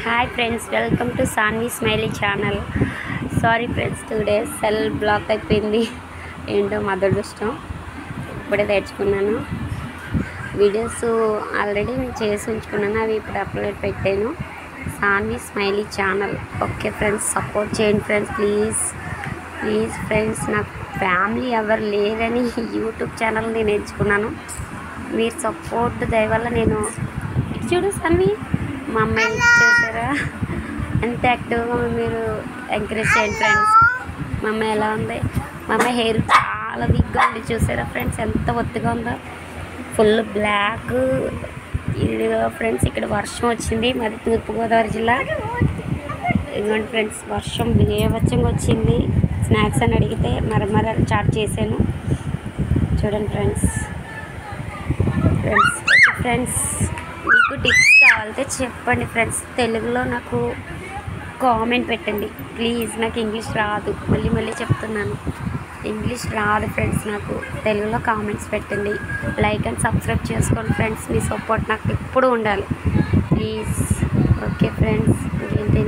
Hi friends, welcome to Sanvi smiley channel. Sorry friends, 2 days cell block అయిపోయింది. ఏంటో మా దురదృష్టం. ఇప్పుడే తెచ్చుకున్నాను. వీడియోస్ ఆల్రెడీ నేను చేసి ఉంచుకున్నాను, అవి ఇప్పుడు అప్లోడ్ పెట్టాను. Sanvi smiley channel. Okay friends, support చేయండి ఫ్రెండ్స్, ప్లీజ్ ప్లీజ్ ఫ్రెండ్స్. నాకు ఫ్యామిలీ ఎవరు లేరని యూట్యూబ్ ఛానల్ నేను ఎంచుకున్నాను. మీరు సపోర్ట్ దయవల్ల నేను చూడు సాన్వి, మా అమ్మాయి చూసారా ఎంత యాక్టివ్గా మీరు ఎంకరేజ్ చేయండి ఫ్రెండ్స్. మా అమ్మాయి ఎలా ఉంది? మా అమ్మాయి హెయిర్ చాలా వీక్గా ఉంది, చూసారా ఫ్రెండ్స్ ఎంత ఒత్తుగా ఉందో, ఫుల్ బ్లాక్. ఇదిగో ఫ్రెండ్స్, ఇక్కడ వర్షం వచ్చింది, మాది తూర్పుగోదావరి జిల్లా. ఇదిగోండి ఫ్రెండ్స్, వర్షం బీభత్సంగా వచ్చింది. స్నాక్స్ అని అడిగితే మరమర చాట్ చేశాను. చూడండి ఫ్రెండ్స్. ఫ్రెండ్స్ మీకు టిప్స్ కావాలంటే చెప్పండి ఫ్రెండ్స్, తెలుగులో నాకు కామెంట్ పెట్టండి ప్లీజ్. నాకు ఇంగ్లీష్ రాదు, మళ్ళీ చెప్తున్నాను, ఇంగ్లీష్ రాదు ఫ్రెండ్స్. నాకు తెలుగులో కామెంట్స్ పెట్టండి, లైక్ అండ్ సబ్స్క్రైబ్ చేసుకోండి ఫ్రెండ్స్. మీ సపోర్ట్ నాకు ఎప్పుడు ఉండాలి ప్లీజ్. ఓకే ఫ్రెండ్స్, ఏంటి